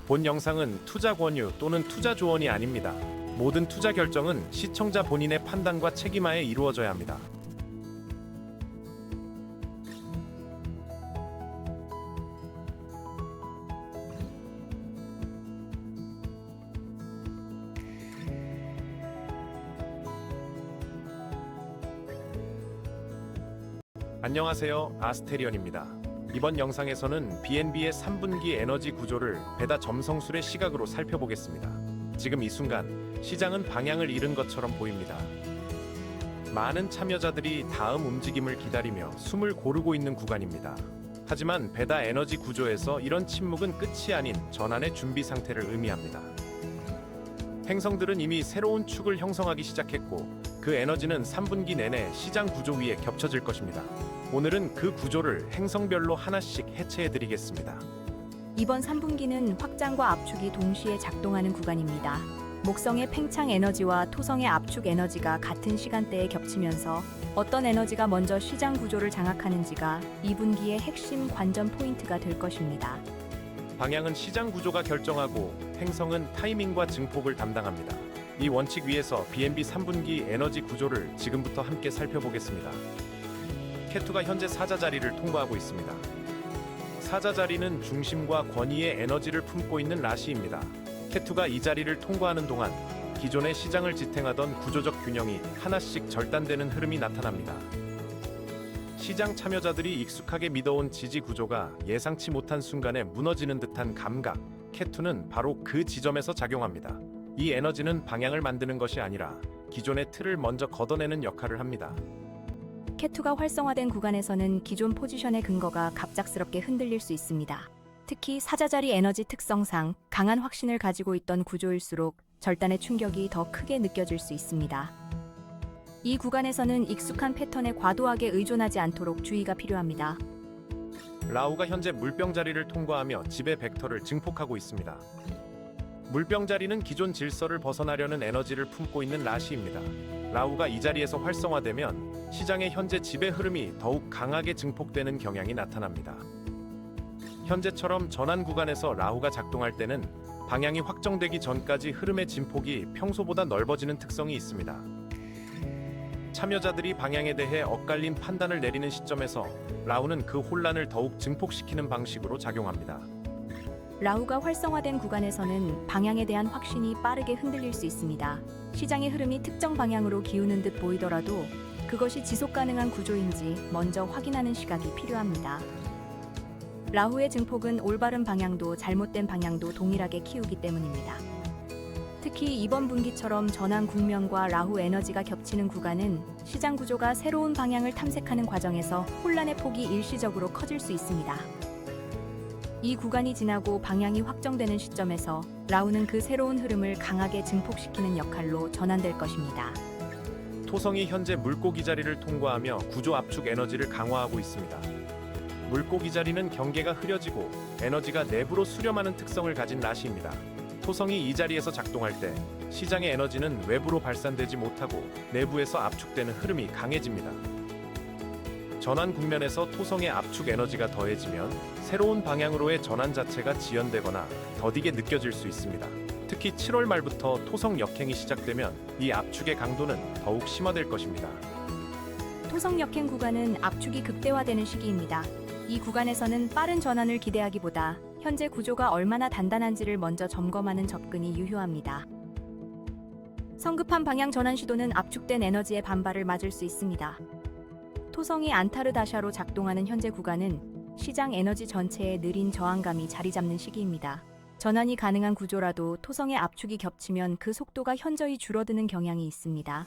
본 영상은 투자 권유 또는 투자 조언이 아닙니다. 모든 투자 결정은 시청자 본인의 판단과 책임하에 이루어져야 합니다. 안녕하세요, 아스테리언입니다. 이번 영상에서는 BNB의 3분기 에너지 구조를 배다 점성술의 시각으로 살펴보겠습니다. 지금 이 순간 시장은 방향을 잃은 것처럼 보입니다. 많은 참여자들이 다음 움직임을 기다리며 숨을 고르고 있는 구간입니다. 하지만 배다 에너지 구조에서 이런 침묵은 끝이 아닌 전환의 준비 상태를 의미합니다. 행성들은 이미 새로운 축을 형성하기 시작했고, 그 에너지는 3분기 내내 시장 구조 위에 겹쳐질 것입니다. 오늘은 그 구조를 행성별로 하나씩 해체해드리겠습니다. 이번 3분기는 확장과 압축이 동시에 작동하는 구간입니다. 목성의 팽창 에너지와 토성의 압축 에너지가 같은 시간대에 겹치면서 어떤 에너지가 먼저 시장 구조를 장악하는지가 2분기의 핵심 관전 포인트가 될 것입니다. 방향은 시장 구조가 결정하고 행성은 타이밍과 증폭을 담당합니다. 이 원칙 위에서 BNB 3분기 에너지 구조를 지금부터 함께 살펴보겠습니다. 케투가 현재 사자 자리를 통과하고 있습니다. 사자 자리는 중심과 권위의 에너지를 품고 있는 라시입니다. 케투가 이 자리를 통과하는 동안 기존의 시장을 지탱하던 구조적 균형이 하나씩 절단되는 흐름이 나타납니다. 시장 참여자들이 익숙하게 믿어온 지지 구조가 예상치 못한 순간에 무너지는 듯한 감각, 케투는 바로 그 지점에서 작용합니다. 이 에너지는 방향을 만드는 것이 아니라 기존의 틀을 먼저 걷어내는 역할을 합니다. 케투가 활성화된 구간에서는 기존 포지션의 근거가 갑작스럽게 흔들릴 수 있습니다. 특히 사자자리 에너지 특성상 강한 확신을 가지고 있던 구조일수록 절단의 충격이 더 크게 느껴질 수 있습니다. 이 구간에서는 익숙한 패턴에 과도하게 의존하지 않도록 주의가 필요합니다. 라우가 현재 물병 자리를 통과하며 지배 벡터를 증폭하고 있습니다. 물병 자리는 기존 질서를 벗어나려는 에너지를 품고 있는 라시입니다. 라우가 이 자리에서 활성화되면 시장의 현재 지배 흐름이 더욱 강하게 증폭되는 경향이 나타납니다. 현재처럼 전환 구간에서 라후가 작동할 때는 방향이 확정되기 전까지 흐름의 진폭이 평소보다 넓어지는 특성이 있습니다. 참여자들이 방향에 대해 엇갈린 판단을 내리는 시점에서 라후는 그 혼란을 더욱 증폭시키는 방식으로 작용합니다. 라후가 활성화된 구간에서는 방향에 대한 확신이 빠르게 흔들릴 수 있습니다. 시장의 흐름이 특정 방향으로 기우는 듯 보이더라도 그것이 지속 가능한 구조인지 먼저 확인하는 시각이 필요합니다. 라후의 증폭은 올바른 방향도 잘못된 방향도 동일하게 키우기 때문입니다. 특히 이번 분기처럼 전환 국면과 라후 에너지가 겹치는 구간은 시장 구조가 새로운 방향을 탐색하는 과정에서 혼란의 폭이 일시적으로 커질 수 있습니다. 이 구간이 지나고 방향이 확정되는 시점에서 라후는 그 새로운 흐름을 강하게 증폭시키는 역할로 전환될 것입니다. 토성이 현재 물고기 자리를 통과하며 구조 압축 에너지를 강화하고 있습니다. 물고기 자리는 경계가 흐려지고 에너지가 내부로 수렴하는 특성을 가진 라시입니다. 토성이 이 자리에서 작동할 때 시장의 에너지는 외부로 발산되지 못하고 내부에서 압축되는 흐름이 강해집니다. 전환 국면에서 토성의 압축 에너지가 더해지면 새로운 방향으로의 전환 자체가 지연되거나 더디게 느껴질 수 있습니다. 특히 7월 말부터 토성 역행이 시작되면 이 압축의 강도는 더욱 심화될 것입니다. 토성 역행 구간은 압축이 극대화되는 시기입니다. 이 구간에서는 빠른 전환을 기대하기보다 현재 구조가 얼마나 단단한지를 먼저 점검하는 접근이 유효합니다. 성급한 방향 전환 시도는 압축된 에너지의 반발을 맞을 수 있습니다. 토성이 안타르다샤로 작동하는 현재 구간은 시장 에너지 전체에 느린 저항감이 자리 잡는 시기입니다. 전환이 가능한 구조라도 토성의 압축이 겹치면 그 속도가 현저히 줄어드는 경향이 있습니다.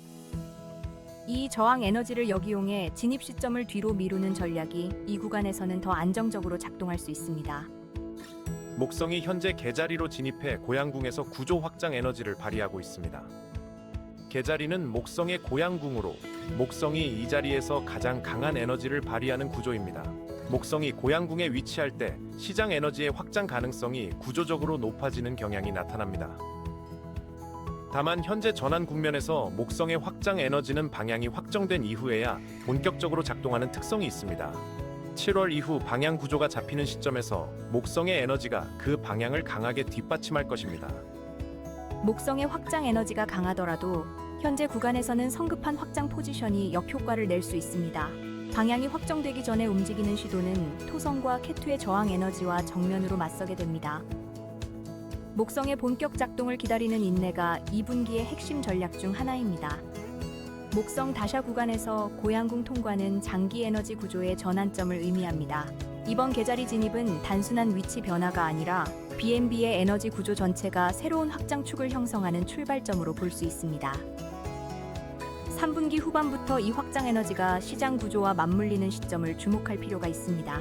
이 저항 에너지를 역이용해 진입 시점을 뒤로 미루는 전략이 이 구간에서는 더 안정적으로 작동할 수 있습니다. 목성이 현재 개자리로 진입해 고양궁에서 구조 확장 에너지를 발휘하고 있습니다. 개자리는 목성의 고양궁으로 목성이 이 자리에서 가장 강한 에너지를 발휘하는 구조입니다. 목성이 고양궁에 위치할 때 시장 에너지의 확장 가능성이 구조적으로 높아지는 경향이 나타납니다. 다만 현재 전환 국면에서 목성의 확장 에너지는 방향이 확정된 이후에야 본격적으로 작동하는 특성이 있습니다. 7월 이후 방향 구조가 잡히는 시점에서 목성의 에너지가 그 방향을 강하게 뒷받침할 것입니다. 목성의 확장 에너지가 강하더라도 현재 구간에서는 성급한 확장 포지션이 역효과를 낼 수 있습니다. 방향이 확정되기 전에 움직이는 시도는 토성과 케투의 저항 에너지와 정면으로 맞서게 됩니다. 목성의 본격 작동을 기다리는 인내가 2분기의 핵심 전략 중 하나입니다. 목성 다샤 구간에서 고양궁 통과는 장기 에너지 구조의 전환점을 의미합니다. 이번 계자리 진입은 단순한 위치 변화가 아니라 BNB의 에너지 구조 전체가 새로운 확장축을 형성하는 출발점으로 볼 수 있습니다. 3분기 후반부터 이 확장 에너지가 시장 구조와 맞물리는 시점을 주목할 필요가 있습니다.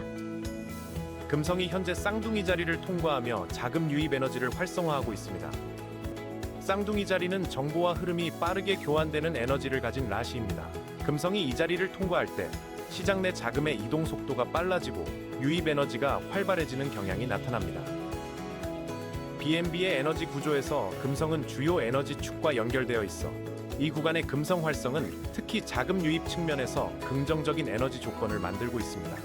금성이 현재 쌍둥이 자리를 통과하며 자금 유입 에너지를 활성화하고 있습니다. 쌍둥이 자리는 정보와 흐름이 빠르게 교환되는 에너지를 가진 라시입니다. 금성이 이 자리를 통과할 때 시장 내 자금의 이동 속도가 빨라지고 유입 에너지가 활발해지는 경향이 나타납니다. BNB의 에너지 구조에서 금성은 주요 에너지 축과 연결되어 있어 이 구간의 금성 활성은 특히 자금 유입 측면에서 긍정적인 에너지 조건을 만들고 있습니다.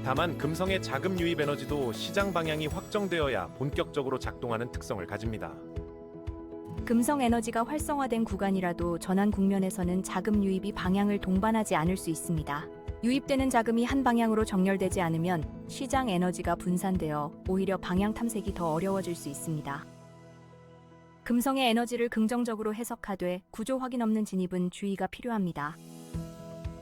다만 금성의 자금 유입 에너지도 시장 방향이 확정되어야 본격적으로 작동하는 특성을 가집니다. 금성 에너지가 활성화된 구간이라도 전환 국면에서는 자금 유입이 방향을 동반하지 않을 수 있습니다. 유입되는 자금이 한 방향으로 정렬되지 않으면 시장 에너지가 분산되어 오히려 방향 탐색이 더 어려워질 수 있습니다. 금성의 에너지를 긍정적으로 해석하되 구조 확인 없는 진입은 주의가 필요합니다.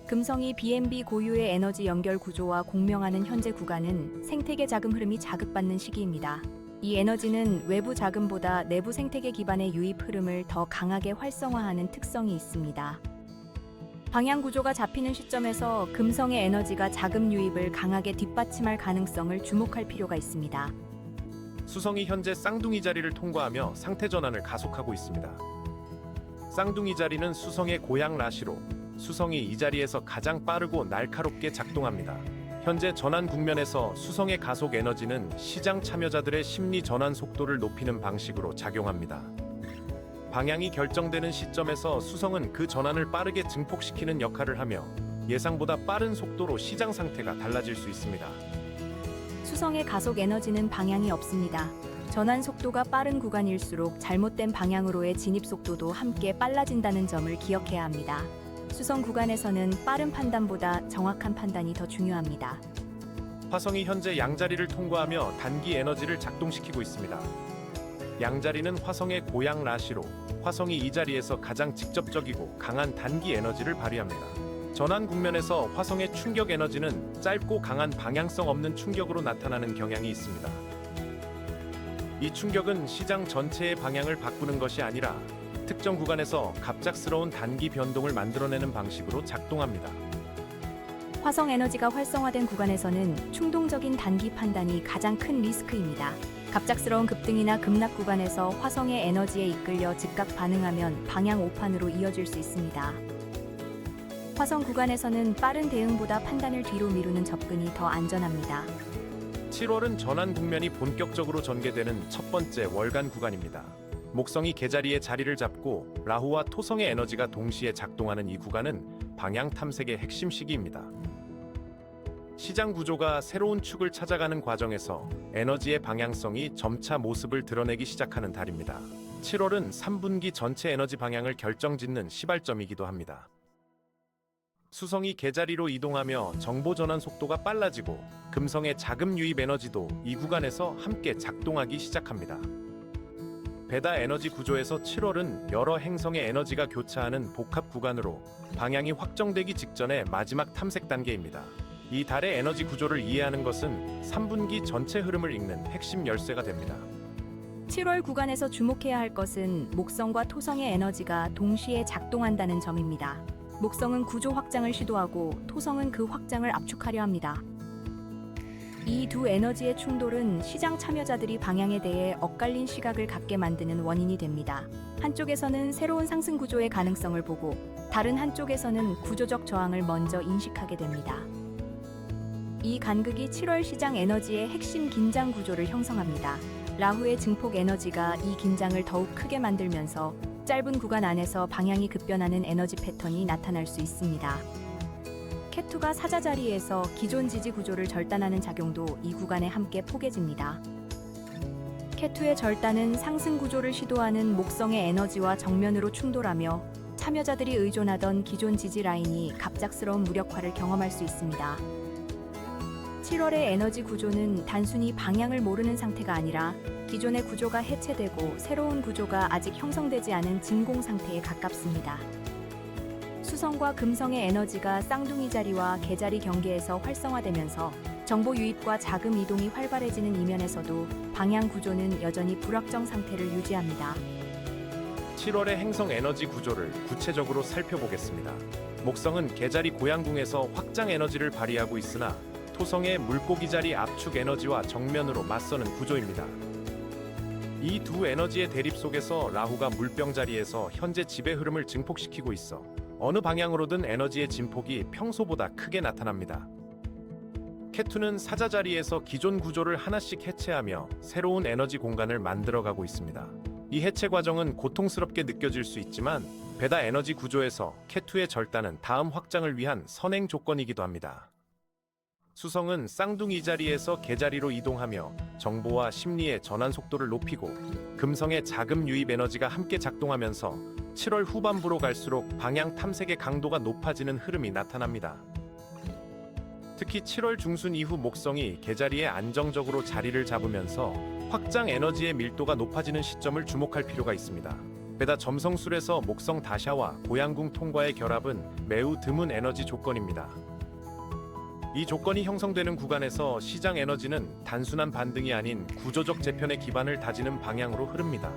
금성이 BNB 고유의 에너지 연결 구조와 공명하는 현재 구간은 생태계 자금 흐름이 자극받는 시기입니다. 이 에너지는 외부 자금보다 내부 생태계 기반의 유입 흐름을 더 강하게 활성화하는 특성이 있습니다. 방향 구조가 잡히는 시점에서 금성의 에너지가 자금 유입을 강하게 뒷받침할 가능성을 주목할 필요가 있습니다. 수성이 현재 쌍둥이 자리를 통과하며 상태 전환을 가속하고 있습니다. 쌍둥이 자리는 수성의 고향 라시로 수성이 이 자리에서 가장 빠르고 날카롭게 작동합니다. 현재 전환 국면에서 수성의 가속 에너지는 시장 참여자들의 심리 전환 속도를 높이는 방식으로 작용합니다. 방향이 결정되는 시점에서 수성은 그 전환을 빠르게 증폭시키는 역할을 하며 예상보다 빠른 속도로 시장 상태가 달라질 수 있습니다. 수성의 가속 에너지는 방향이 없습니다. 전환 속도가 빠른 구간일수록 잘못된 방향으로의 진입 속도도 함께 빨라진다는 점을 기억해야 합니다. 수성 구간에서는 빠른 판단보다 정확한 판단이 더 중요합니다. 화성이 현재 양자리를 통과하며 단기 에너지를 작동시키고 있습니다. 양자리는 화성의 고향 라시로 화성이 이 자리에서 가장 직접적이고 강한 단기 에너지를 발휘합니다. 전환 국면에서 화성의 충격 에너지는 짧고 강한 방향성 없는 충격으로 나타나는 경향이 있습니다. 이 충격은 시장 전체의 방향을 바꾸는 것이 아니라 특정 구간에서 갑작스러운 단기 변동을 만들어내는 방식으로 작동합니다. 화성 에너지가 활성화된 구간에서는 충동적인 단기 판단이 가장 큰 리스크입니다. 갑작스러운 급등이나 급락 구간에서 화성의 에너지에 이끌려 즉각 반응하면 방향 오판으로 이어질 수 있습니다. 화성 구간에서는 빠른 대응보다 판단을 뒤로 미루는 접근이 더 안전합니다. 7월은 전환 국면이 본격적으로 전개되는 첫 번째 월간 구간입니다. 목성이 개자리에 자리를 잡고 라후와 토성의 에너지가 동시에 작동하는 이 구간은 방향 탐색의 핵심 시기입니다. 시장 구조가 새로운 축을 찾아가는 과정에서 에너지의 방향성이 점차 모습을 드러내기 시작하는 달입니다. 7월은 3분기 전체 에너지 방향을 결정짓는 시발점이기도 합니다. 수성이 개자리로 이동하며 정보 전환 속도가 빨라지고 금성의 자금 유입 에너지도 이 구간에서 함께 작동하기 시작합니다. 베다 에너지 구조에서 7월은 여러 행성의 에너지가 교차하는 복합 구간으로 방향이 확정되기 직전의 마지막 탐색 단계입니다. 이 달의 에너지 구조를 이해하는 것은 3분기 전체 흐름을 읽는 핵심 열쇠가 됩니다. 7월 구간에서 주목해야 할 것은 목성과 토성의 에너지가 동시에 작동한다는 점입니다. 목성은 구조 확장을 시도하고 토성은 그 확장을 압축하려 합니다. 이 두 에너지의 충돌은 시장 참여자들이 방향에 대해 엇갈린 시각을 갖게 만드는 원인이 됩니다. 한쪽에서는 새로운 상승 구조의 가능성을 보고 다른 한쪽에서는 구조적 저항을 먼저 인식하게 됩니다. 이 간극이 7월 시장 에너지의 핵심 긴장 구조를 형성합니다. 라후의 증폭 에너지가 이 긴장을 더욱 크게 만들면서 짧은 구간 안에서 방향이 급변하는 에너지 패턴이 나타날 수 있습니다. 캣2가 사자 자리에서 기존 지지 구조를 절단하는 작용도 이 구간에 함께 포개집니다. 캣2의 절단은 상승 구조를 시도하는 목성의 에너지와 정면으로 충돌하며 참여자들이 의존하던 기존 지지 라인이 갑작스러운 무력화를 경험할 수 있습니다. 7월의 에너지 구조는 단순히 방향을 모르는 상태가 아니라 기존의 구조가 해체되고 새로운 구조가 아직 형성되지 않은 진공 상태에 가깝습니다. 수성과 금성의 에너지가 쌍둥이 자리와 개자리 경계에서 활성화되면서 정보 유입과 자금 이동이 활발해지는 이면에서도 방향 구조는 여전히 불확정 상태를 유지합니다. 7월의 행성 에너지 구조를 구체적으로 살펴보겠습니다. 목성은 개자리 고양궁에서 확장 에너지를 발휘하고 있으나 토성의 물고기 자리 압축 에너지와 정면으로 맞서는 구조입니다. 이 두 에너지의 대립 속에서 라후가 물병 자리에서 현재 지배 흐름을 증폭시키고 있어 어느 방향으로든 에너지의 진폭이 평소보다 크게 나타납니다. 캣2는 사자 자리에서 기존 구조를 하나씩 해체하며 새로운 에너지 공간을 만들어가고 있습니다. 이 해체 과정은 고통스럽게 느껴질 수 있지만 베다 에너지 구조에서 캣2의 절단은 다음 확장을 위한 선행 조건이기도 합니다. 수성은 쌍둥이 자리에서 개자리로 이동하며 정보와 심리의 전환 속도를 높이고 금성의 자금 유입 에너지가 함께 작동하면서 7월 후반부로 갈수록 방향 탐색의 강도가 높아지는 흐름이 나타납니다. 특히 7월 중순 이후 목성이 개자리에 안정적으로 자리를 잡으면서 확장 에너지의 밀도가 높아지는 시점을 주목할 필요가 있습니다. 게다 점성술에서 목성 다샤와 고양궁 통과의 결합은 매우 드문 에너지 조건입니다. 이 조건이 형성되는 구간에서 시장 에너지는 단순한 반등이 아닌 구조적 재편의 기반을 다지는 방향으로 흐릅니다.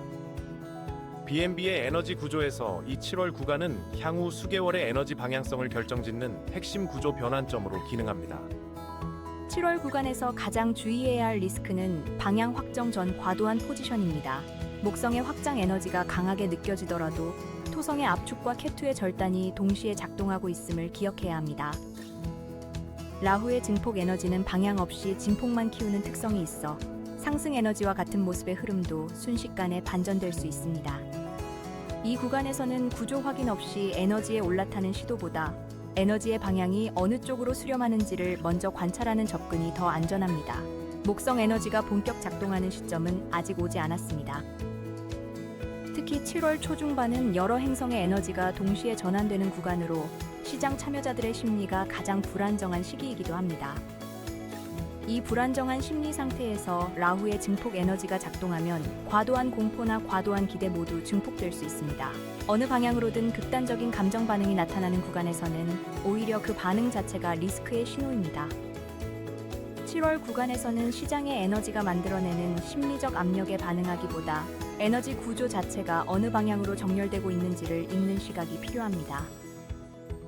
BNB의 에너지 구조에서 이 7월 구간은 향후 수개월의 에너지 방향성을 결정짓는 핵심 구조 변환점으로 기능합니다. 7월 구간에서 가장 주의해야 할 리스크는 방향 확정 전 과도한 포지션입니다. 목성의 확장 에너지가 강하게 느껴지더라도 토성의 압축과 캣2의 절단이 동시에 작동하고 있음을 기억해야 합니다. 라후의 증폭 에너지는 방향 없이 진폭만 키우는 특성이 있어 상승 에너지와 같은 모습의 흐름도 순식간에 반전될 수 있습니다. 이 구간에서는 구조 확인 없이 에너지에 올라타는 시도보다 에너지의 방향이 어느 쪽으로 수렴하는지를 먼저 관찰하는 접근이 더 안전합니다. 목성 에너지가 본격 작동하는 시점은 아직 오지 않았습니다. 특히 7월 초중반은 여러 행성의 에너지가 동시에 전환되는 구간으로 시장 참여자들의 심리가 가장 불안정한 시기이기도 합니다. 이 불안정한 심리 상태에서 라후의 증폭 에너지가 작동하면 과도한 공포나 과도한 기대 모두 증폭될 수 있습니다. 어느 방향으로든 극단적인 감정 반응이 나타나는 구간에서는 오히려 그 반응 자체가 리스크의 신호입니다. 7월 구간에서는 시장의 에너지가 만들어내는 심리적 압력에 반응하기보다 에너지 구조 자체가 어느 방향으로 정렬되고 있는지를 읽는 시각이 필요합니다.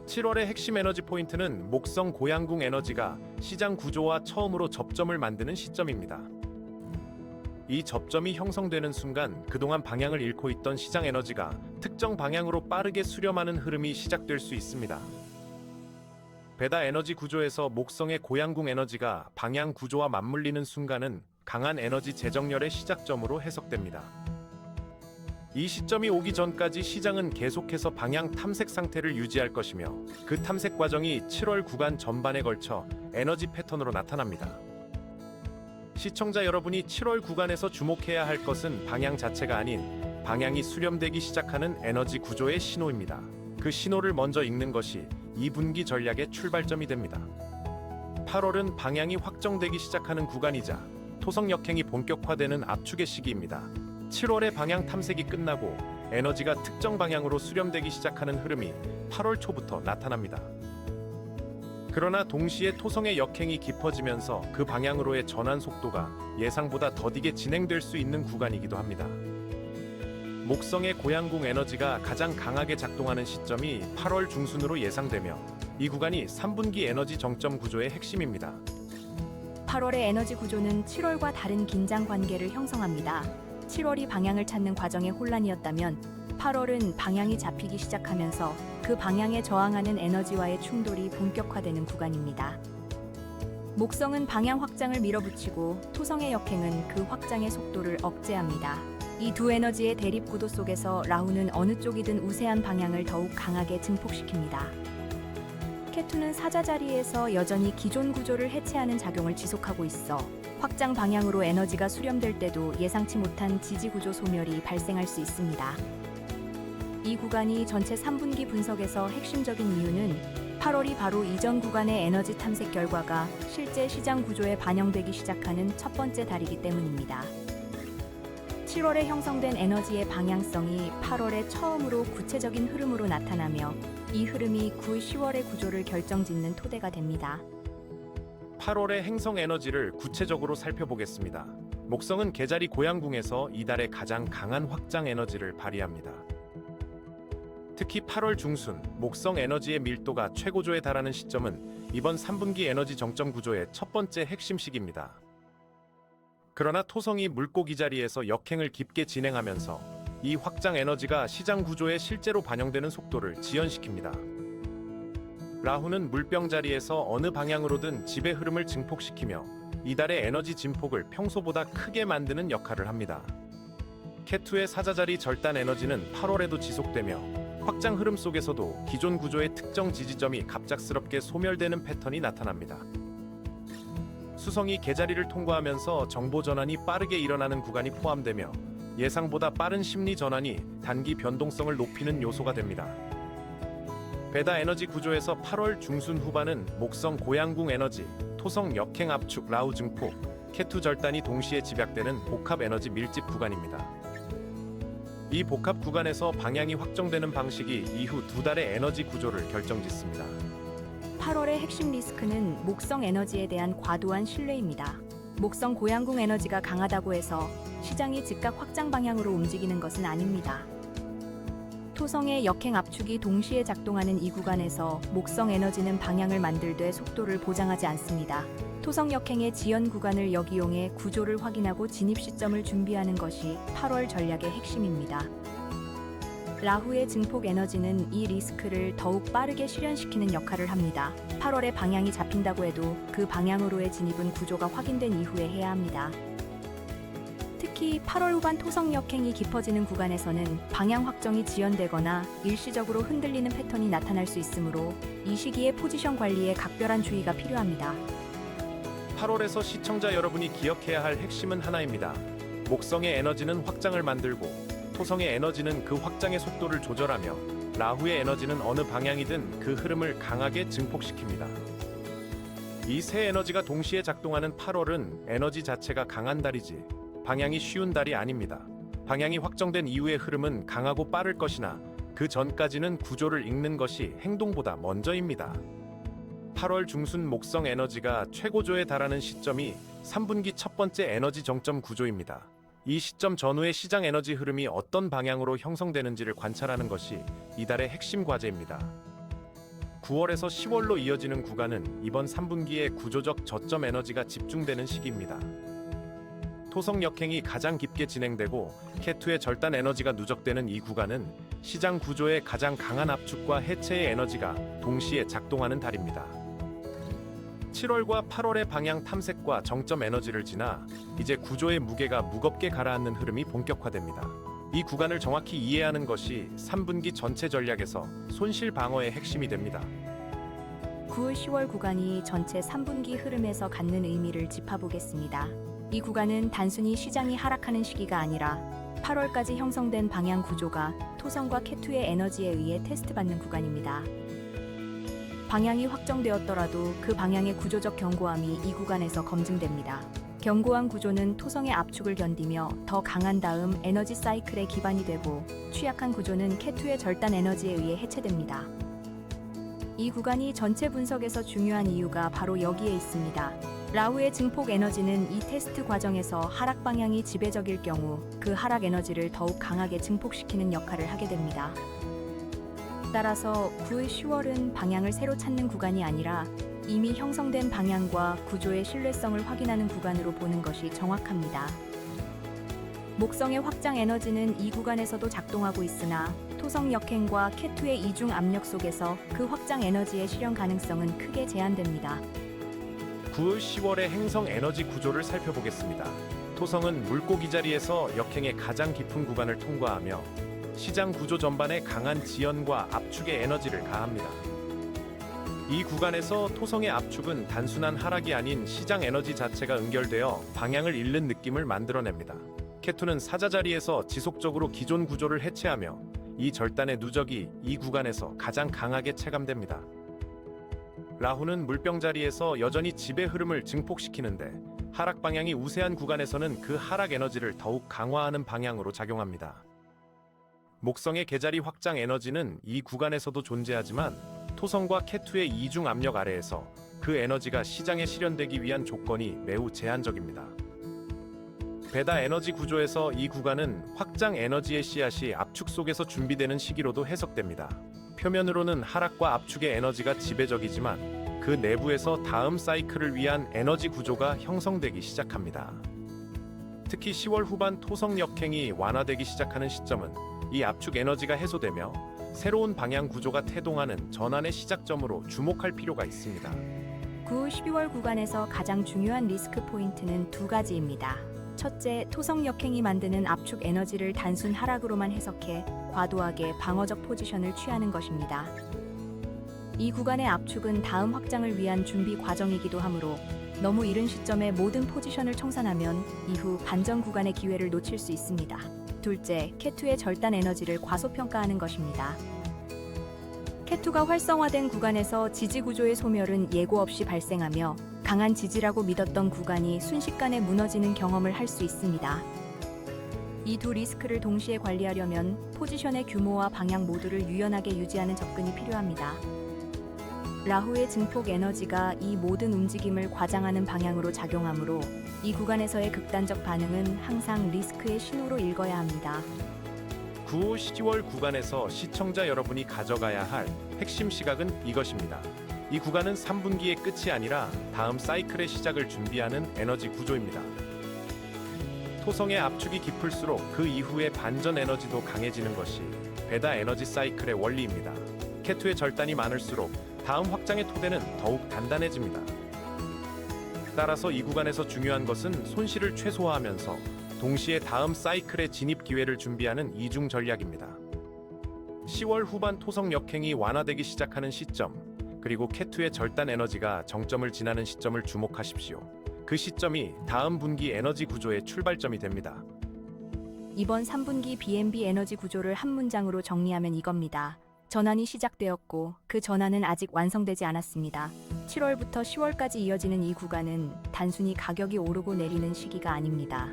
7월의 핵심 에너지 포인트는 목성 고양궁 에너지가 시장 구조와 처음으로 접점을 만드는 시점입니다. 이 접점이 형성되는 순간 그동안 방향을 잃고 있던 시장 에너지가 특정 방향으로 빠르게 수렴하는 흐름이 시작될 수 있습니다. 베다 에너지 구조에서 목성의 고양궁 에너지가 방향 구조와 맞물리는 순간은 강한 에너지 재정렬의 시작점으로 해석됩니다. 이 시점이 오기 전까지 시장은 계속해서 방향 탐색 상태를 유지할 것이며 그 탐색 과정이 7월 구간 전반에 걸쳐 에너지 패턴으로 나타납니다. 시청자 여러분이 7월 구간에서 주목해야 할 것은 방향 자체가 아닌 방향이 수렴되기 시작하는 에너지 구조의 신호입니다. 그 신호를 먼저 읽는 것이 2분기 전략의 출발점이 됩니다. 8월은 방향이 확정되기 시작하는 구간이자 토성 역행이 본격화되는 압축의 시기입니다. 7월의 방향 탐색이 끝나고 에너지가 특정 방향으로 수렴되기 시작하는 흐름이 8월 초부터 나타납니다. 그러나 동시에 토성의 역행이 깊어지면서 그 방향으로의 전환 속도가 예상보다 더디게 진행될 수 있는 구간이기도 합니다. 목성의 고양궁 에너지가 가장 강하게 작동하는 시점이 8월 중순으로 예상되며 이 구간이 3분기 에너지 정점 구조의 핵심입니다. 8월의 에너지 구조는 7월과 다른 긴장 관계를 형성합니다. 7월이 방향을 찾는 과정의 혼란이었다면 8월은 방향이 잡히기 시작하면서 그 방향에 저항하는 에너지와의 충돌이 본격화되는 구간입니다. 목성은 방향 확장을 밀어붙이고 토성의 역행은 그 확장의 속도를 억제합니다. 이 두 에너지의 대립 구도 속에서 라후는 어느 쪽이든 우세한 방향을 더욱 강하게 증폭시킵니다. K2는 사자 자리에서 여전히 기존 구조를 해체하는 작용을 지속하고 있어 확장 방향으로 에너지가 수렴될 때도 예상치 못한 지지 구조 소멸이 발생할 수 있습니다. 이 구간이 전체 3분기 분석에서 핵심적인 이유는 8월이 바로 이전 구간의 에너지 탐색 결과가 실제 시장 구조에 반영되기 시작하는 첫 번째 달이기 때문입니다. 7월에 형성된 에너지의 방향성이 8월에 처음으로 구체적인 흐름으로 나타나며 이 흐름이 9, 10월의 구조를 결정짓는 토대가 됩니다. 8월의 행성 에너지를 구체적으로 살펴보겠습니다. 목성은 개자리 고양궁에서 이달의 가장 강한 확장 에너지를 발휘합니다. 특히 8월 중순 목성 에너지의 밀도가 최고조에 달하는 시점은 이번 3분기 에너지 정점 구조의 첫 번째 핵심 시기입니다. 그러나 토성이 물고기 자리에서 역행을 깊게 진행하면서 이 확장 에너지가 시장 구조에 실제로 반영되는 속도를 지연시킵니다. 라후는 물병 자리에서 어느 방향으로든 지배 흐름을 증폭시키며 이달의 에너지 진폭을 평소보다 크게 만드는 역할을 합니다. K2의 사자자리 절단 에너지는 8월에도 지속되며 확장 흐름 속에서도 기존 구조의 특정 지지점이 갑작스럽게 소멸되는 패턴이 나타납니다. 수성이 개자리를 통과하면서 정보 전환이 빠르게 일어나는 구간이 포함되며 예상보다 빠른 심리 전환이 단기 변동성을 높이는 요소가 됩니다. 베다 에너지 구조에서 8월 중순 후반은 목성 고양궁 에너지, 토성 역행 압축 라우 증폭, K2 절단이 동시에 집약되는 복합 에너지 밀집 구간입니다. 이 복합 구간에서 방향이 확정되는 방식이 이후 두 달의 에너지 구조를 결정짓습니다. 8월의 핵심 리스크는 목성 에너지에 대한 과도한 신뢰입니다. 목성 고양궁 에너지가 강하다고 해서 시장이 즉각 확장 방향으로 움직이는 것은 아닙니다. 토성의 역행 압축이 동시에 작동하는 이 구간에서 목성 에너지는 방향을 만들되 속도를 보장하지 않습니다. 토성 역행의 지연 구간을 역이용해 구조를 확인하고 진입 시점을 준비하는 것이 8월 전략의 핵심입니다. 라후의 증폭 에너지는 이 리스크를 더욱 빠르게 실현시키는 역할을 합니다. 8월에 방향이 잡힌다고 해도 그 방향으로의 진입은 구조가 확인된 이후에 해야 합니다. 특히 8월 후반 토성 역행이 깊어지는 구간에서는 방향 확정이 지연되거나 일시적으로 흔들리는 패턴이 나타날 수 있으므로 이 시기에 포지션 관리에 각별한 주의가 필요합니다. 8월에서 시청자 여러분이 기억해야 할 핵심은 하나입니다. 목성의 에너지는 확장을 만들고 토성의 에너지는 그 확장의 속도를 조절하며 라후의 에너지는 어느 방향이든 그 흐름을 강하게 증폭시킵니다. 이 세 에너지가 동시에 작동하는 8월은 에너지 자체가 강한 달이지 방향이 쉬운 달이 아닙니다. 방향이 확정된 이후의 흐름은 강하고 빠를 것이나 그 전까지는 구조를 읽는 것이 행동보다 먼저입니다. 8월 중순 목성 에너지가 최고조에 달하는 시점이 3분기 첫 번째 에너지 정점 구조입니다. 이 시점 전후의 시장 에너지 흐름이 어떤 방향으로 형성되는지를 관찰하는 것이 이달의 핵심 과제입니다. 9월에서 10월로 이어지는 구간은 이번 3분기의 구조적 저점 에너지가 집중되는 시기입니다. 토성 역행이 가장 깊게 진행되고 K2의 절단 에너지가 누적되는 이 구간은 시장 구조의 가장 강한 압축과 해체의 에너지가 동시에 작동하는 달입니다. 7월과 8월의 방향 탐색과 정점 에너지를 지나 이제 구조의 무게가 무겁게 가라앉는 흐름이 본격화됩니다. 이 구간을 정확히 이해하는 것이 3분기 전체 전략에서 손실 방어의 핵심이 됩니다. 9월 10월 구간이 전체 3분기 흐름에서 갖는 의미를 짚어보겠습니다. 이 구간은 단순히 시장이 하락하는 시기가 아니라 8월까지 형성된 방향 구조가 토성과 K2의 에너지에 의해 테스트받는 구간입니다. 방향이 확정되었더라도 그 방향의 구조적 견고함이 이 구간에서 검증됩니다. 견고한 구조는 토성의 압축을 견디며 더 강한 다음 에너지 사이클의 기반이 되고 취약한 구조는 K2의 절단 에너지에 의해 해체됩니다. 이 구간이 전체 분석에서 중요한 이유가 바로 여기에 있습니다. 라후의 증폭 에너지는 이 테스트 과정에서 하락 방향이 지배적일 경우 그 하락 에너지를 더욱 강하게 증폭시키는 역할을 하게 됩니다. 따라서 9월 10월은 방향을 새로 찾는 구간이 아니라 이미 형성된 방향과 구조의 신뢰성을 확인하는 구간으로 보는 것이 정확합니다. 목성의 확장 에너지는 이 구간에서도 작동하고 있으나 토성 역행과 K2의 이중 압력 속에서 그 확장 에너지의 실현 가능성은 크게 제한됩니다. 9월 10월의 행성 에너지 구조를 살펴보겠습니다. 토성은 물고기 자리에서 역행의 가장 깊은 구간을 통과하며 시장 구조 전반에 강한 지연과 압축의 에너지를 가합니다. 이 구간에서 토성의 압축은 단순한 하락이 아닌 시장 에너지 자체가 응결되어 방향을 잃는 느낌을 만들어냅니다. K2는 사자 자리에서 지속적으로 기존 구조를 해체하며 이 절단의 누적이 이 구간에서 가장 강하게 체감됩니다. 라후는 물병 자리에서 여전히 지배 흐름을 증폭시키는데 하락 방향이 우세한 구간에서는 그 하락 에너지를 더욱 강화하는 방향으로 작용합니다. 목성의 개자리 확장 에너지는 이 구간에서도 존재하지만 토성과 K2의 이중 압력 아래에서 그 에너지가 시장에 실현되기 위한 조건이 매우 제한적입니다. 베다 에너지 구조에서 이 구간은 확장 에너지의 씨앗이 압축 속에서 준비되는 시기로도 해석됩니다. 표면으로는 하락과 압축의 에너지가 지배적이지만 그 내부에서 다음 사이클을 위한 에너지 구조가 형성되기 시작합니다. 특히 10월 후반 토성 역행이 완화되기 시작하는 시점은 이 압축 에너지가 해소되며 새로운 방향 구조가 태동하는 전환의 시작점으로 주목할 필요가 있습니다. 9-12월 구간에서 가장 중요한 리스크 포인트는 두 가지입니다. 첫째, 토성 역행이 만드는 압축 에너지를 단순 하락으로만 해석해 과도하게 방어적 포지션을 취하는 것입니다. 이 구간의 압축은 다음 확장을 위한 준비 과정이기도 하므로 너무 이른 시점에 모든 포지션을 청산하면 이후 반전 구간의 기회를 놓칠 수 있습니다. 둘째, K2의 절단 에너지를 과소평가하는 것입니다. K2가 활성화된 구간에서 지지 구조의 소멸은 예고 없이 발생하며 강한 지지라고 믿었던 구간이 순식간에 무너지는 경험을 할 수 있습니다. 이 두 리스크를 동시에 관리하려면 포지션의 규모와 방향 모두를 유연하게 유지하는 접근이 필요합니다. 라후의 증폭 에너지가 이 모든 움직임을 과장하는 방향으로 작용하므로 이 구간에서의 극단적 반응은 항상 리스크의 신호로 읽어야 합니다. 9-10월 구간에서 시청자 여러분이 가져가야 할 핵심 시각은 이것입니다. 이 구간은 3분기의 끝이 아니라 다음 사이클의 시작을 준비하는 에너지 구조입니다. 토성의 압축이 깊을수록 그 이후의 반전 에너지도 강해지는 것이 베다 에너지 사이클의 원리입니다. K2의 절단이 많을수록 다음 확장의 토대는 더욱 단단해집니다. 따라서 이 구간에서 중요한 것은 손실을 최소화하면서 동시에 다음 사이클의 진입 기회를 준비하는 이중 전략입니다. 10월 후반 토성 역행이 완화되기 시작하는 시점, 그리고 K2의 절단 에너지가 정점을 지나는 시점을 주목하십시오. 그 시점이 다음 분기 에너지 구조의 출발점이 됩니다. 이번 3분기 BNB 에너지 구조를 한 문장으로 정리하면 이겁니다. 전환이 시작되었고 그 전환은 아직 완성되지 않았습니다. 7월부터 10월까지 이어지는 이 구간은 단순히 가격이 오르고 내리는 시기가 아닙니다.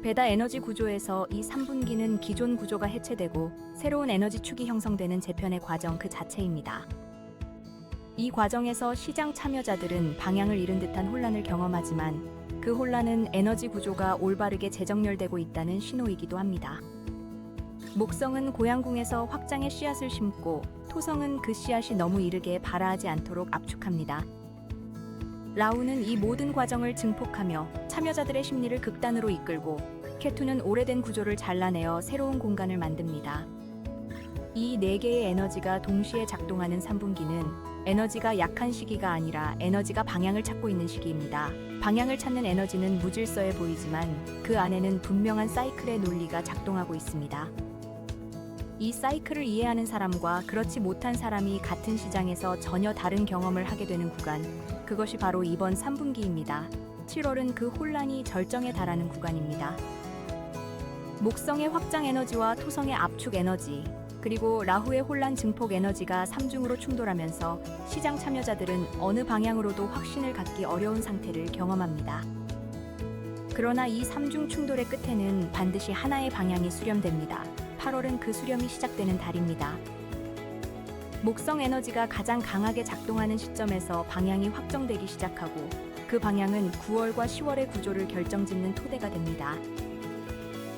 베다 에너지 구조에서 이 3분기는 기존 구조가 해체되고 새로운 에너지 축이 형성되는 재편의 과정 그 자체입니다. 이 과정에서 시장 참여자들은 방향을 잃은 듯한 혼란을 경험하지만 그 혼란은 에너지 구조가 올바르게 재정렬되고 있다는 신호이기도 합니다. 목성은 고양궁에서 확장의 씨앗을 심고 토성은 그 씨앗이 너무 이르게 발아하지 않도록 압축합니다. 라우는 이 모든 과정을 증폭하며 참여자들의 심리를 극단으로 이끌고 K2는 오래된 구조를 잘라내어 새로운 공간을 만듭니다. 이 네 개의 에너지가 동시에 작동하는 3분기는 에너지가 약한 시기가 아니라 에너지가 방향을 찾고 있는 시기입니다. 방향을 찾는 에너지는 무질서해 보이지만 그 안에는 분명한 사이클의 논리가 작동하고 있습니다. 이 사이클을 이해하는 사람과 그렇지 못한 사람이 같은 시장에서 전혀 다른 경험을 하게 되는 구간, 그것이 바로 이번 3분기입니다. 7월은 그 혼란이 절정에 달하는 구간입니다. 목성의 확장 에너지와 토성의 압축 에너지, 그리고 라후의 혼란 증폭 에너지가 3중으로 충돌하면서 시장 참여자들은 어느 방향으로도 확신을 갖기 어려운 상태를 경험합니다. 그러나 이 3중 충돌의 끝에는 반드시 하나의 방향이 수렴됩니다. 8월은 그 수렴이 시작되는 달입니다. 목성 에너지가 가장 강하게 작동하는 시점에서 방향이 확정되기 시작하고 그 방향은 9월과 10월의 구조를 결정짓는 토대가 됩니다.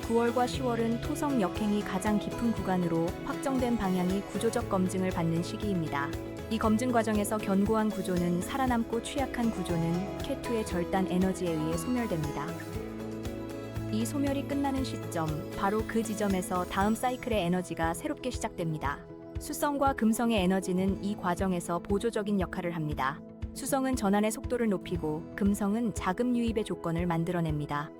9월과 10월은 토성 역행이 가장 깊은 구간으로 확정된 방향이 구조적 검증을 받는 시기입니다. 이 검증 과정에서 견고한 구조는 살아남고 취약한 구조는 K2의 절단 에너지에 의해 소멸됩니다. 이 소멸이 끝나는 시점, 바로 그 지점에서 다음 사이클의 에너지가 새롭게 시작됩니다. 수성과 금성의 에너지는 이 과정에서 보조적인 역할을 합니다. 수성은 전환의 속도를 높이고 금성은 자금 유입의 조건을 만들어냅니다.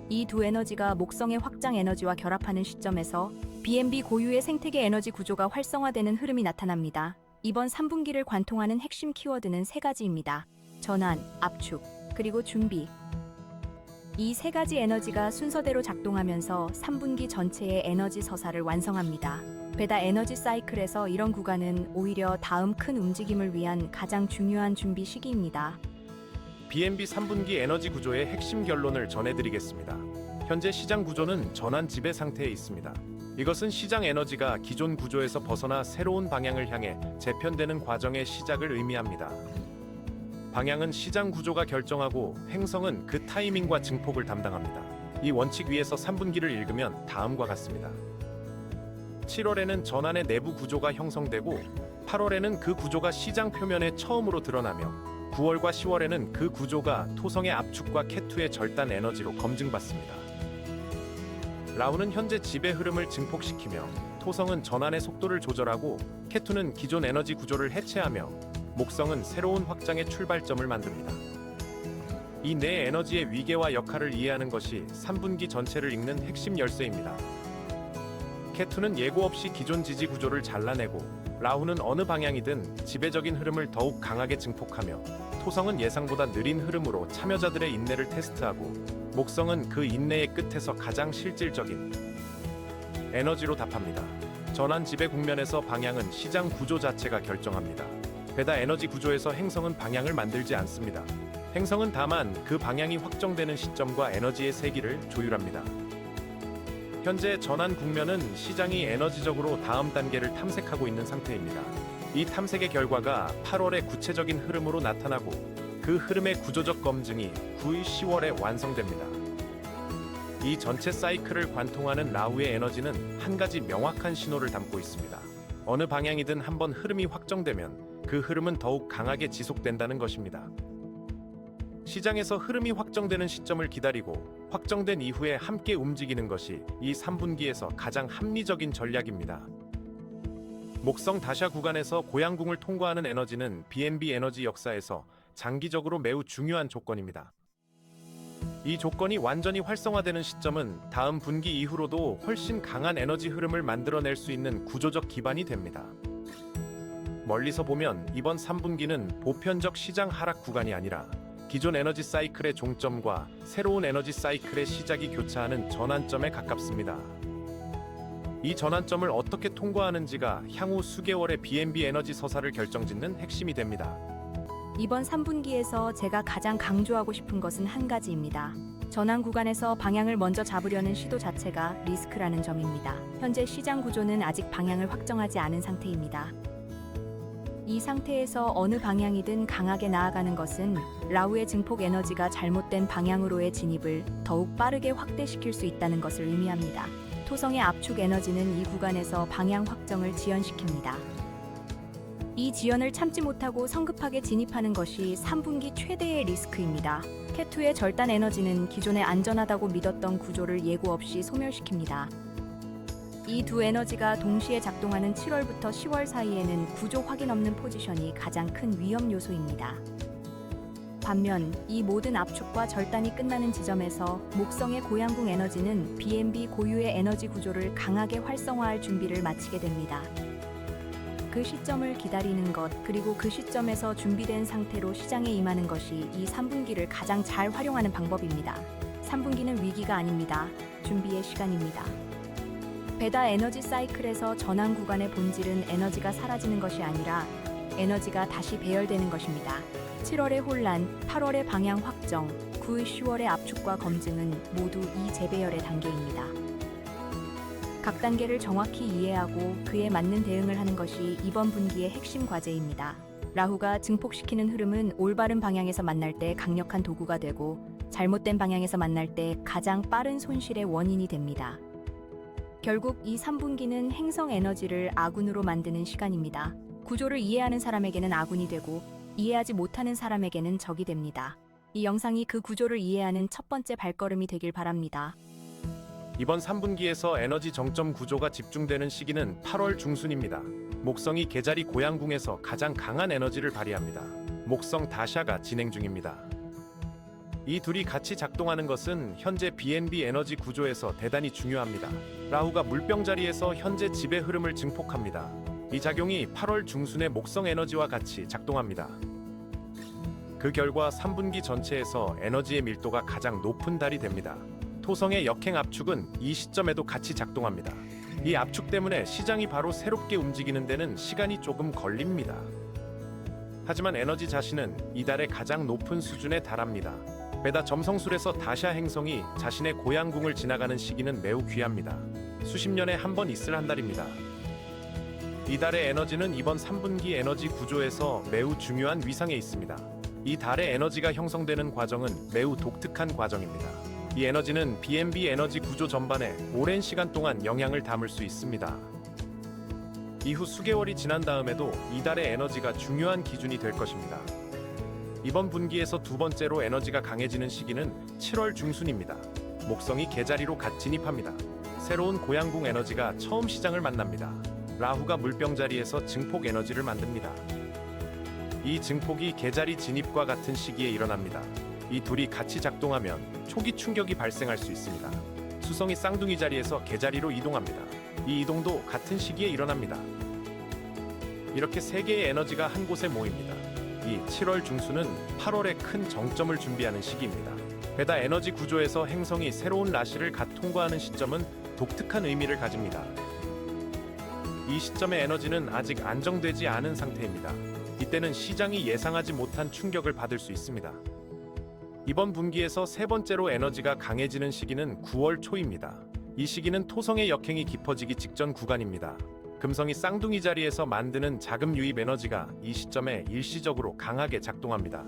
이 두 에너지가 목성의 확장 에너지와 결합하는 시점에서 BNB 고유의 생태계 에너지 구조가 활성화되는 흐름이 나타납니다. 이번 3분기를 관통하는 핵심 키워드는 세 가지입니다. 전환, 압축, 그리고 준비. 이 세 가지 에너지가 순서대로 작동하면서 3분기 전체의 에너지 서사를 완성합니다. 배다 에너지 사이클에서 이런 구간은 오히려 다음 큰 움직임을 위한 가장 중요한 준비 시기입니다. BNB 3분기 에너지 구조의 핵심 결론을 전해드리겠습니다. 현재 시장 구조는 전환 지배 상태에 있습니다. 이것은 시장 에너지가 기존 구조에서 벗어나 새로운 방향을 향해 재편되는 과정의 시작을 의미합니다. 방향은 시장 구조가 결정하고 행성은 그 타이밍과 증폭을 담당합니다. 이 원칙 위에서 3분기를 읽으면 다음과 같습니다. 7월에는 전환의 내부 구조가 형성되고 8월에는 그 구조가 시장 표면에 처음으로 드러나며 9월과 10월에는 그 구조가 토성의 압축과 케투의 절단 에너지로 검증받습니다. 라우는 현재 지배 흐름을 증폭시키며 토성은 전환의 속도를 조절하고 케투는 기존 에너지 구조를 해체하며 목성은 새로운 확장의 출발점을 만듭니다. 이 네 에너지의 위계와 역할을 이해하는 것이 3분기 전체를 읽는 핵심 열쇠입니다. 케투는 예고 없이 기존 지지 구조를 잘라내고 라후는 어느 방향이든 지배적인 흐름을 더욱 강하게 증폭하며 토성은 예상보다 느린 흐름으로 참여자들의 인내를 테스트하고 목성은 그 인내의 끝에서 가장 실질적인 에너지로 답합니다. 전환 지배 국면에서 방향은 시장 구조 자체가 결정합니다. 배다 에너지 구조에서 행성은 방향을 만들지 않습니다. 행성은 다만 그 방향이 확정되는 시점과 에너지의 세기를 조율합니다. 현재 전환 국면은 시장이 에너지적으로 다음 단계를 탐색하고 있는 상태입니다. 이 탐색의 결과가 8월의 구체적인 흐름으로 나타나고 그 흐름의 구조적 검증이 9일 10월에 완성됩니다. 이 전체 사이클을 관통하는 라후의 에너지는 한 가지 명확한 신호를 담고 있습니다. 어느 방향이든 한번 흐름이 확정되면 그 흐름은 더욱 강하게 지속된다는 것입니다. 시장에서 흐름이 확정되는 시점을 기다리고 확정된 이후에 함께 움직이는 것이 이 3분기에서 가장 합리적인 전략입니다. 목성 다샤 구간에서 고양궁을 통과하는 에너지는 BNB 에너지 역사에서 장기적으로 매우 중요한 조건입니다. 이 조건이 완전히 활성화되는 시점은 다음 분기 이후로도 훨씬 강한 에너지 흐름을 만들어낼 수 있는 구조적 기반이 됩니다. 멀리서 보면 이번 3분기는 보편적 시장 하락 구간이 아니라 기존 에너지 사이클의 종점과 새로운 에너지 사이클의 시작이 교차하는 전환점에 가깝습니다. 이 전환점을 어떻게 통과하는지가 향후 수개월의 BNB 에너지 서사를 결정짓는 핵심이 됩니다. 이번 3분기에서 제가 가장 강조하고 싶은 것은 한 가지입니다. 전환 구간에서 방향을 먼저 잡으려는 시도 자체가 리스크라는 점입니다. 현재 시장 구조는 아직 방향을 확정하지 않은 상태입니다. 이 상태에서 어느 방향이든 강하게 나아가는 것은 라후의 증폭 에너지가 잘못된 방향으로의 진입을 더욱 빠르게 확대시킬 수 있다는 것을 의미합니다. 토성의 압축 에너지는 이 구간에서 방향 확정을 지연시킵니다. 이 지연을 참지 못하고 성급하게 진입하는 것이 3분기 최대의 리스크입니다. 케투의 절단 에너지는 기존에 안전하다고 믿었던 구조를 예고 없이 소멸시킵니다. 이 두 에너지가 동시에 작동하는 7월부터 10월 사이에는 구조 확인 없는 포지션이 가장 큰 위험 요소입니다. 반면 이 모든 압축과 절단이 끝나는 지점에서 목성의 고양궁 에너지는 BNB 고유의 에너지 구조를 강하게 활성화할 준비를 마치게 됩니다. 그 시점을 기다리는 것, 그리고 그 시점에서 준비된 상태로 시장에 임하는 것이 이 3분기를 가장 잘 활용하는 방법입니다. 3분기는 위기가 아닙니다. 준비의 시간입니다. 배다 에너지 사이클에서 전환 구간의 본질은 에너지가 사라지는 것이 아니라 에너지가 다시 배열되는 것입니다. 7월의 혼란, 8월의 방향 확정, 9일 10월의 압축과 검증은 모두 이 재배열의 단계입니다. 각 단계를 정확히 이해하고 그에 맞는 대응을 하는 것이 이번 분기의 핵심 과제입니다. 라후가 증폭시키는 흐름은 올바른 방향에서 만날 때 강력한 도구가 되고 잘못된 방향에서 만날 때 가장 빠른 손실의 원인이 됩니다. 결국 이 3분기는 행성 에너지를 아군으로 만드는 시간입니다. 구조를 이해하는 사람에게는 아군이 되고 이해하지 못하는 사람에게는 적이 됩니다. 이 영상이 그 구조를 이해하는 첫 번째 발걸음이 되길 바랍니다. 이번 3분기에서 에너지 정점 구조가 집중되는 시기는 8월 중순입니다. 목성이 계자리 고양궁에서 가장 강한 에너지를 발휘합니다. 목성 다샤가 진행 중입니다. 이 둘이 같이 작동하는 것은 현재 BNB 에너지 구조에서 대단히 중요합니다. 라후가 물병 자리에서 현재 지배 흐름을 증폭합니다. 이 작용이 8월 중순의 목성 에너지와 같이 작동합니다. 그 결과 3분기 전체에서 에너지의 밀도가 가장 높은 달이 됩니다. 토성의 역행 압축은 이 시점에도 같이 작동합니다. 이 압축 때문에 시장이 바로 새롭게 움직이는 데는 시간이 조금 걸립니다. 하지만 에너지 자신은 이달의 가장 높은 수준에 달합니다. 베다 점성술에서 다샤 행성이 자신의 고향궁을 지나가는 시기는 매우 귀합니다. 수십 년에 한 번 있을 한 달입니다. 이달의 에너지는 이번 3분기 에너지 구조에서 매우 중요한 위상에 있습니다. 이 달의 에너지가 형성되는 과정은 매우 독특한 과정입니다. 이 에너지는 BNB 에너지 구조 전반에 오랜 시간 동안 영향을 담을 수 있습니다. 이후 수개월이 지난 다음에도 이달의 에너지가 중요한 기준이 될 것입니다. 이번 분기에서 두 번째로 에너지가 강해지는 시기는 7월 중순입니다. 목성이 개자리로 갓 진입합니다. 새로운 고향궁 에너지가 처음 시장을 만납니다. 라후가 물병 자리에서 증폭 에너지를 만듭니다. 이 증폭이 개자리 진입과 같은 시기에 일어납니다. 이 둘이 같이 작동하면 초기 충격이 발생할 수 있습니다. 수성이 쌍둥이 자리에서 개자리로 이동합니다. 이 이동도 같은 시기에 일어납니다. 이렇게 세 개의 에너지가 한 곳에 모입니다. 이 7월 중순은 8월에 큰 정점을 준비하는 시기입니다. 베다 에너지 구조에서 행성이 새로운 라시를 갓 통과하는 시점은 독특한 의미를 가집니다. 이 시점의 에너지는 아직 안정되지 않은 상태입니다. 이때는 시장이 예상하지 못한 충격을 받을 수 있습니다. 이번 분기에서 세 번째로 에너지가 강해지는 시기는 9월 초입니다. 이 시기는 토성의 역행이 깊어지기 직전 구간입니다. 금성이 쌍둥이 자리에서 만드는 자금 유입 에너지가 이 시점에 일시적으로 강하게 작동합니다.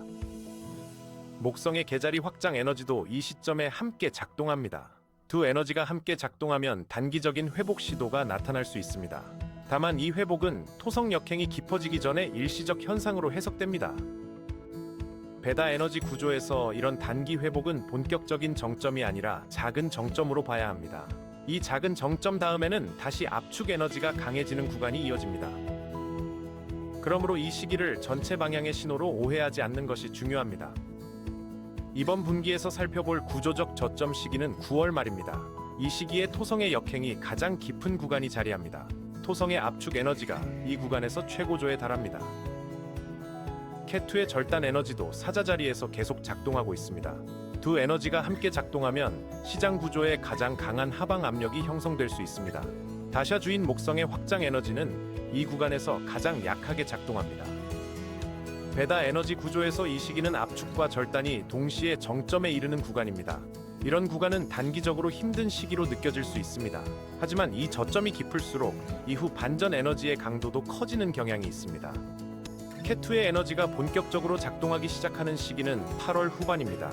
목성의 개자리 확장 에너지도 이 시점에 함께 작동합니다. 두 에너지가 함께 작동하면 단기적인 회복 시도가 나타날 수 있습니다. 다만 이 회복은 토성 역행이 깊어지기 전에 일시적 현상으로 해석됩니다. 베다 에너지 구조에서 이런 단기 회복은 본격적인 정점이 아니라 작은 정점으로 봐야 합니다. 이 작은 정점 다음에는 다시 압축 에너지가 강해지는 구간이 이어집니다. 그러므로 이 시기를 전체 방향의 신호로 오해하지 않는 것이 중요합니다. 이번 분기에서 살펴볼 구조적 저점 시기는 9월 말입니다. 이 시기에 토성의 역행이 가장 깊은 구간이 자리합니다. 토성의 압축 에너지가 이 구간에서 최고조에 달합니다. 캣2의 절단 에너지도 사자 자리에서 계속 작동하고 있습니다. 두 에너지가 함께 작동하면 시장 구조에 가장 강한 하방 압력이 형성될 수 있습니다. 다샤 주인 목성의 확장 에너지는 이 구간에서 가장 약하게 작동합니다. 베다 에너지 구조에서 이 시기는 압축과 절단이 동시에 정점에 이르는 구간입니다. 이런 구간은 단기적으로 힘든 시기로 느껴질 수 있습니다. 하지만 이 저점이 깊을수록 이후 반전 에너지의 강도도 커지는 경향이 있습니다. 캣2의 에너지가 본격적으로 작동하기 시작하는 시기는 8월 후반입니다.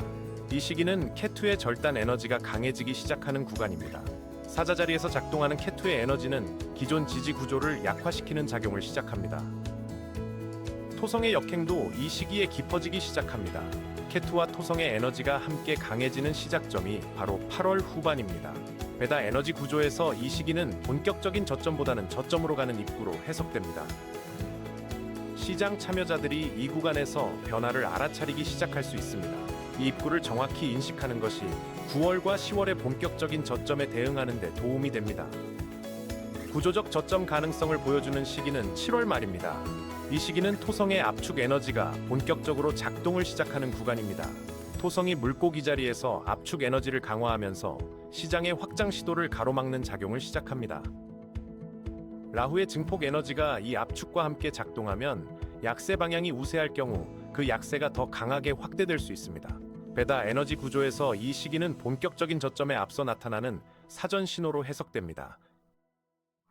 이 시기는 캣2의 절단 에너지가 강해지기 시작하는 구간입니다. 사자 자리에서 작동하는 캣2의 에너지는 기존 지지 구조를 약화시키는 작용을 시작합니다. 토성의 역행도 이 시기에 깊어지기 시작합니다. 캣2와 토성의 에너지가 함께 강해지는 시작점이 바로 8월 후반입니다. 베다 에너지 구조에서 이 시기는 본격적인 저점보다는 저점으로 가는 입구로 해석됩니다. 시장 참여자들이 이 구간에서 변화를 알아차리기 시작할 수 있습니다. 이 입구를 정확히 인식하는 것이 9월과 10월의 본격적인 저점에 대응하는 데 도움이 됩니다. 구조적 저점 가능성을 보여주는 시기는 7월 말입니다. 이 시기는 토성의 압축 에너지가 본격적으로 작동을 시작하는 구간입니다. 토성이 물고기 자리에서 압축 에너지를 강화하면서 시장의 확장 시도를 가로막는 작용을 시작합니다. 라후의 증폭 에너지가 이 압축과 함께 작동하면 약세 방향이 우세할 경우 그 약세가 더 강하게 확대될 수 있습니다. 베다 에너지 구조에서 이 시기는 본격적인 저점에 앞서 나타나는 사전 신호로 해석됩니다.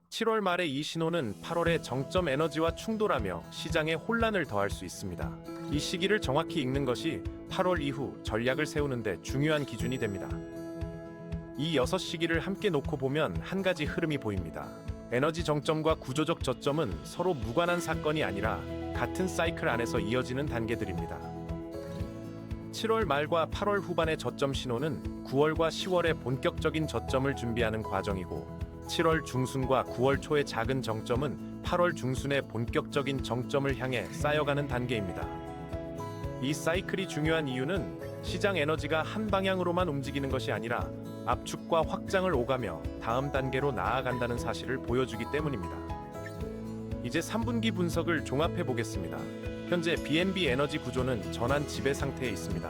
7월 말에 이 신호는 8월의 정점 에너지와 충돌하며 시장에 혼란을 더할 수 있습니다. 이 시기를 정확히 읽는 것이 8월 이후 전략을 세우는 데 중요한 기준이 됩니다. 이 6시기를 함께 놓고 보면 한 가지 흐름이 보입니다. 에너지 정점과 구조적 저점은 서로 무관한 사건이 아니라 같은 사이클 안에서 이어지는 단계들입니다. 7월 말과 8월 후반의 저점 신호는 9월과 10월의 본격적인 저점을 준비하는 과정이고 7월 중순과 9월 초의 작은 정점은 8월 중순의 본격적인 정점을 향해 쌓여가는 단계입니다. 이 사이클이 중요한 이유는 시장 에너지가 한 방향으로만 움직이는 것이 아니라 압축과 확장을 오가며 다음 단계로 나아간다는 사실을 보여주기 때문입니다. 이제 3분기 분석을 종합해 보겠습니다. 현재 BNB 에너지 구조는 전환 지배 상태에 있습니다.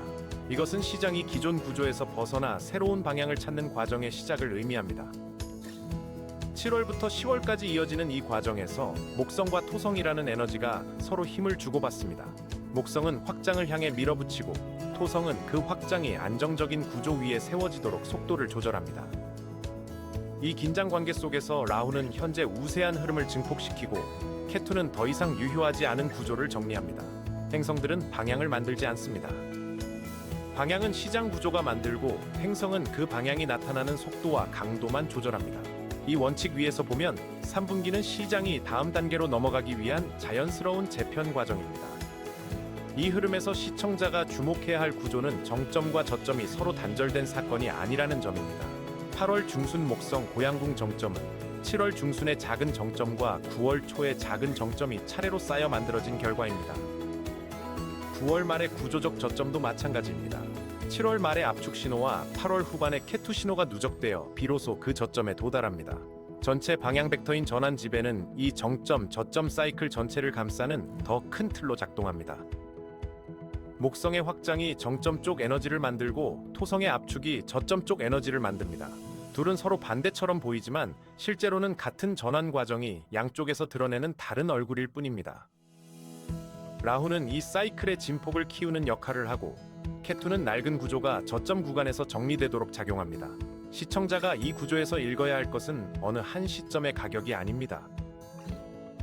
이것은 시장이 기존 구조에서 벗어나 새로운 방향을 찾는 과정의 시작을 의미합니다. 7월부터 10월까지 이어지는 이 과정에서 목성과 토성이라는 에너지가 서로 힘을 주고받습니다. 목성은 확장을 향해 밀어붙이고 토성은 그 확장이 안정적인 구조 위에 세워지도록 속도를 조절합니다. 이 긴장 관계 속에서 라후는 현재 우세한 흐름을 증폭시키고 케투는 더 이상 유효하지 않은 구조를 정리합니다. 행성들은 방향을 만들지 않습니다. 방향은 시장 구조가 만들고 행성은 그 방향이 나타나는 속도와 강도만 조절합니다. 이 원칙 위에서 보면 3분기는 시장이 다음 단계로 넘어가기 위한 자연스러운 재편 과정입니다. 이 흐름에서 시청자가 주목해야 할 구조는 정점과 저점이 서로 단절된 사건이 아니라는 점입니다. 8월 중순 목성 고양궁 정점은 7월 중순의 작은 정점과 9월 초의 작은 정점이 차례로 쌓여 만들어진 결과입니다. 9월 말의 구조적 저점도 마찬가지입니다. 7월 말의 압축 신호와 8월 후반의 케투 신호가 누적되어 비로소 그 저점에 도달합니다. 전체 방향 벡터인 전환 지배는 이 정점, 저점 사이클 전체를 감싸는 더 큰 틀로 작동합니다. 목성의 확장이 정점 쪽 에너지를 만들고 토성의 압축이 저점 쪽 에너지를 만듭니다. 둘은 서로 반대처럼 보이지만 실제로는 같은 전환 과정이 양쪽에서 드러내는 다른 얼굴일 뿐입니다. 라후는 이 사이클의 진폭을 키우는 역할을 하고 케투는 낡은 구조가 저점 구간에서 정리되도록 작용합니다. 시청자가 이 구조에서 읽어야 할 것은 어느 한 시점의 가격이 아닙니다.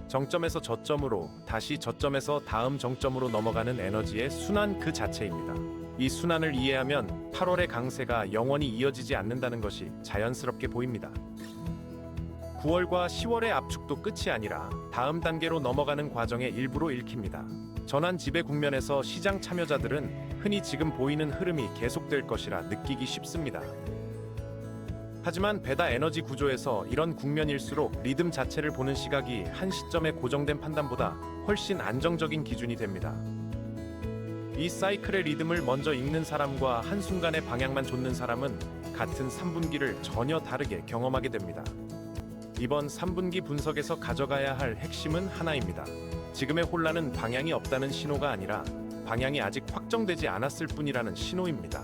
정점에서 저점으로 다시 저점에서 다음 정점으로 넘어가는 에너지의 순환 그 자체입니다. 이 순환을 이해하면 8월의 강세가 영원히 이어지지 않는다는 것이 자연스럽게 보입니다. 9월과 10월의 압축도 끝이 아니라 다음 단계로 넘어가는 과정의 일부로 읽힙니다. 전환 지배 국면에서 시장 참여자들은 흔히 지금 보이는 흐름이 계속될 것이라 느끼기 쉽습니다. 하지만 베다 에너지 구조에서 이런 국면일수록 리듬 자체를 보는 시각이 한 시점의 고정된 판단보다 훨씬 안정적인 기준이 됩니다. 이 사이클의 리듬을 먼저 읽는 사람과 한순간의 방향만 좇는 사람은 같은 3분기를 전혀 다르게 경험하게 됩니다. 이번 3분기 분석에서 가져가야 할 핵심은 하나입니다. 지금의 혼란은 방향이 없다는 신호가 아니라 방향이 아직 확정되지 않았을 뿐이라는 신호입니다.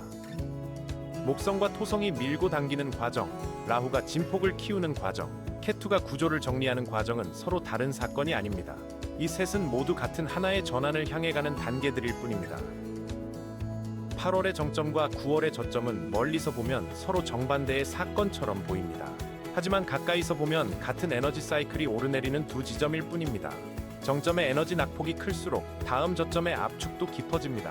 목성과 토성이 밀고 당기는 과정, 라후가 진폭을 키우는 과정, 케투가 구조를 정리하는 과정은 서로 다른 사건이 아닙니다. 이 셋은 모두 같은 하나의 전환을 향해 가는 단계들일 뿐입니다. 8월의 정점과 9월의 저점은 멀리서 보면 서로 정반대의 사건처럼 보입니다. 하지만 가까이서 보면 같은 에너지 사이클이 오르내리는 두 지점일 뿐입니다. 정점의 에너지 낙폭이 클수록 다음 저점의 압축도 깊어집니다.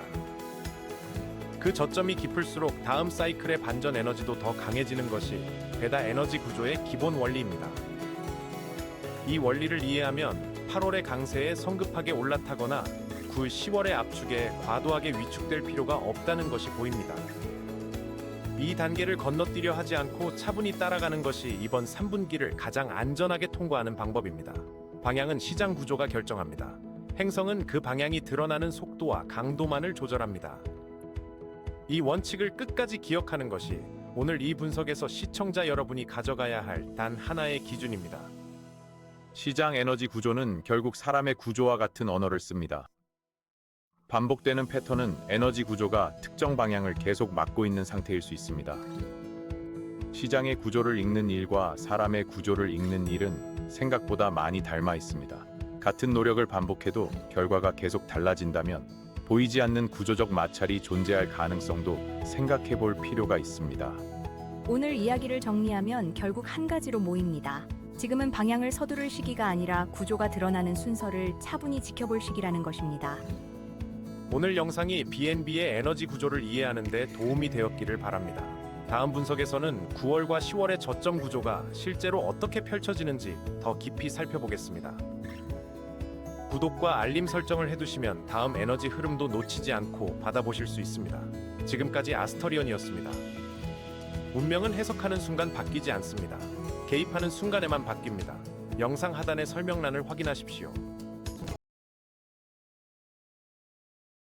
그 저점이 깊을수록 다음 사이클의 반전 에너지도 더 강해지는 것이 베다 에너지 구조의 기본 원리입니다. 이 원리를 이해하면 8월의 강세에 성급하게 올라타거나 9, 10월의 압축에 과도하게 위축될 필요가 없다는 것이 보입니다. 이 단계를 건너뛰려 하지 않고 차분히 따라가는 것이 이번 3분기를 가장 안전하게 통과하는 방법입니다. 방향은 시장 구조가 결정합니다. 행성은 그 방향이 드러나는 속도와 강도만을 조절합니다. 이 원칙을 끝까지 기억하는 것이 오늘 이 분석에서 시청자 여러분이 가져가야 할 단 하나의 기준입니다. 시장 에너지 구조는 결국 사람의 구조와 같은 언어를 씁니다. 반복되는 패턴은 에너지 구조가 특정 방향을 계속 막고 있는 상태일 수 있습니다. 시장의 구조를 읽는 일과 사람의 구조를 읽는 일은 생각보다 많이 닮아 있습니다. 같은 노력을 반복해도 결과가 계속 달라진다면 보이지 않는 구조적 마찰이 존재할 가능성도 생각해 볼 필요가 있습니다. 오늘 이야기를 정리하면 결국 한 가지로 모입니다. 지금은 방향을 서두를 시기가 아니라 구조가 드러나는 순서를 차분히 지켜볼 시기라는 것입니다. 오늘 영상이 BNB의 에너지 구조를 이해하는 데 도움이 되었기를 바랍니다. 다음 분석에서는 9월과 10월의 저점 구조가 실제로 어떻게 펼쳐지는지 더 깊이 살펴보겠습니다. 구독과 알림 설정을 해두시면 다음 에너지 흐름도 놓치지 않고 받아보실 수 있습니다. 지금까지 아스터리언이었습니다. 운명은 해석하는 순간 바뀌지 않습니다. 개입하는 순간에만 바뀝니다. 영상 하단의 설명란을 확인하십시오.